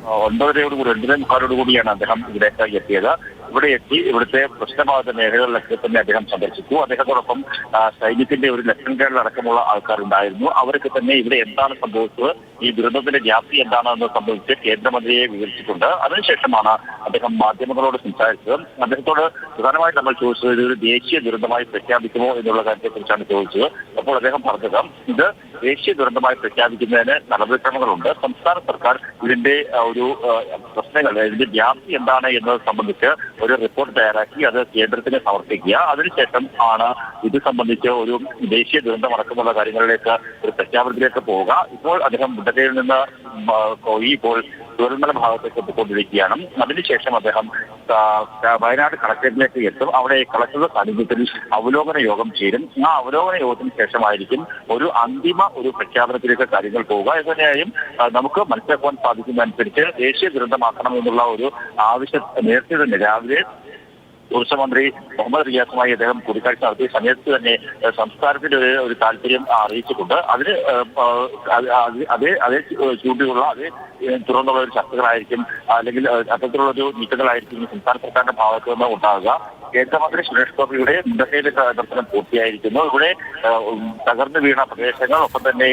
9:30 9:45 അദ്ദേഹം ഇവിടേക്ക് എത്തിയത്. ഇവിടെ എത്തി ഇവിടുത്തെ പ്രശ്നബാധിത മേഖലകളിലൊക്കെ തന്നെ അദ്ദേഹം സന്ദർശിച്ചു. അദ്ദേഹത്തോടൊപ്പം സൈന്യത്തിന്റെ ഒരു ലഫ്റ്റനന്റ് കേണൽ അടക്കമുള്ള ആൾക്കാരുണ്ടായിരുന്നു. അവരൊക്കെ തന്നെ ഇവിടെ എന്താണ് സംഭവിച്ചത്, ഈ ദുരന്തത്തിന്റെ വ്യാപ്തി എന്താണെന്ന് സംബന്ധിച്ച് കേന്ദ്രമന്ത്രിയെ വിവരിച്ചിട്ടുണ്ട്. അതിനുശേഷമാണ് അദ്ദേഹം മാധ്യമങ്ങളോട് സംസാരിച്ചത്. അദ്ദേഹത്തോട് പ്രധാനമായും നമ്മൾ ചോദിച്ചത് ഇതൊരു ദേശീയ ദുരന്തമായി പ്രഖ്യാപിക്കുമോ എന്നുള്ള കാര്യത്തെക്കുറിച്ചാണ് ചോദിച്ചത്. അപ്പോൾ അദ്ദേഹം പറഞ്ഞത് ഇത് ദേശീയ ദുരന്തമായി പ്രഖ്യാപിക്കുന്നതിന് നടപടിക്രമങ്ങളുണ്ട്. സംസ്ഥാന സർക്കാർ ഇതിന്റെ ഒരു പ്രശ്നങ്ങൾ, ഇതിന്റെ വ്യാപ്തി എന്താണ് എന്നത് സംബന്ധിച്ച് ഒരു റിപ്പോർട്ട് തയ്യാറാക്കി അത് കേന്ദ്രത്തിന് സമർപ്പിക്കുക. അതിനുശേഷം ആണ് ഇത് സംബന്ധിച്ച് ഒരു ദേശീയ ദുരന്തം അടക്കമുള്ള കാര്യങ്ങളിലേക്ക് ഒരു പ്രഖ്യാപനത്തിലേക്ക് പോവുക. ഇപ്പോൾ അദ്ദേഹം മുണ്ടക്കയിൽ നിന്ന് ഇപ്പോൾ ചൂരൽമല ഭാഗത്തേക്ക് എത്തിക്കൊണ്ടിരിക്കുകയാണ്. അതിനുശേഷം അദ്ദേഹം വയനാട് കളക്ടറേറ്റിലേക്ക് എത്തും. അവിടെ കളക്ടറുടെ സാന്നിധ്യത്തിൽ അവലോകന യോഗം ചേരും. ആ അവലോകന യോഗത്തിന് ശേഷമായിരിക്കും ഒരു അന്തിമ ഒരു പ്രഖ്യാപനത്തിലേക്ക് കാര്യങ്ങൾ പോവുക. ഏതായാലും നമുക്ക് മനസ്സിലാക്കുവാൻ സാധിക്കുന്നതനുസരിച്ച് ദേശീയ ദുരന്തമാക്കണം എന്നുള്ള ഒരു ആവശ്യം നേരത്തെ തന്നെ രാവിലെ ടൂറിസം മന്ത്രി മുഹമ്മദ് റിയാസുമായി അദ്ദേഹം കൂടിക്കാഴ്ച നടത്തിയ സമയത്ത് തന്നെ സംസ്ഥാനത്തിന്റെ ഒരു താല്പര്യം അറിയിച്ചിട്ടുണ്ട്. അതിന് അതേ ചൂണ്ടിയുള്ള തുറന്നുള്ള ഒരു ചർച്ചകളായിരിക്കും അല്ലെങ്കിൽ അത്തരത്തിലുള്ള ഒരു നീക്കങ്ങളായിരിക്കും സംസ്ഥാന സർക്കാരിന്റെ ഭാഗത്തു നിന്ന് ഉണ്ടാകുക. കേന്ദ്രമന്ത്രി സുരേഷ് ഗോപിയുടെ മുണ്ടക്കയിലെ ദർശനം പൂർത്തിയായിരിക്കുന്നു. ഇവിടെ തകർന്നു വീണ പ്രദേശങ്ങൾ, ഒപ്പം തന്നെ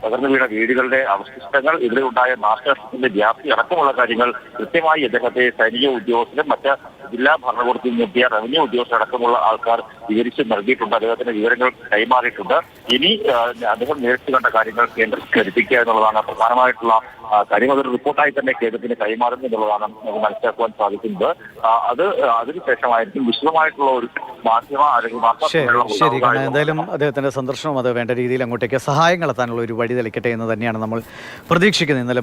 തകർന്നു വീണ വീടുകളുടെ അവശിഷ്ടങ്ങൾ, ഇവിടെ ഉണ്ടായ നാശനഷ്ടത്തിന്റെ വ്യാപ്തി അടക്കമുള്ള കാര്യങ്ങൾ കൃത്യമായി അദ്ദേഹത്തെ സൈനിക ഉദ്യോഗസ്ഥരും മറ്റ് ജില്ലാ ഭരണകൂടത്തിൽ നിന്നെത്തിയ റവന്യൂ ഉദ്യോഗസ്ഥരടക്കമുള്ള ആൾക്കാർ വിവരിച്ച് നൽകിയിട്ടുണ്ട്. അദ്ദേഹത്തിന്റെ വിവരങ്ങൾ കൈമാറിയിട്ടുണ്ട്. ഇനി അദ്ദേഹം നേരിട്ട് കണ്ട കാര്യങ്ങൾ കേന്ദ്രത്തിൽ ധരിപ്പിക്കുക എന്നുള്ളതാണ് പ്രധാനമായിട്ടുള്ള കാര്യം. അതൊരു റിപ്പോർട്ടായി തന്നെ കേന്ദ്രത്തിന് കൈമാറുന്നു എന്നുള്ളതാണ് നമുക്ക് മനസ്സിലാക്കുവാൻ സാധിക്കുന്നത്. അതിനുശേഷമായിരിക്കും വിശദമായിട്ടുള്ള ഒരു മാധ്യമ അല്ലെങ്കിൽ ശരി. കാരണം എന്തായാലും അദ്ദേഹത്തിന്റെ സന്ദർശനം അത് വേണ്ട രീതിയിൽ അങ്ങോട്ടേക്ക് സഹായങ്ങൾ എത്താനുള്ള ഒരു വഴി തെളിക്കട്ടെ എന്ന് തന്നെയാണ് നമ്മൾ പ്രതീക്ഷിക്കുന്നത്. ഇന്നലെ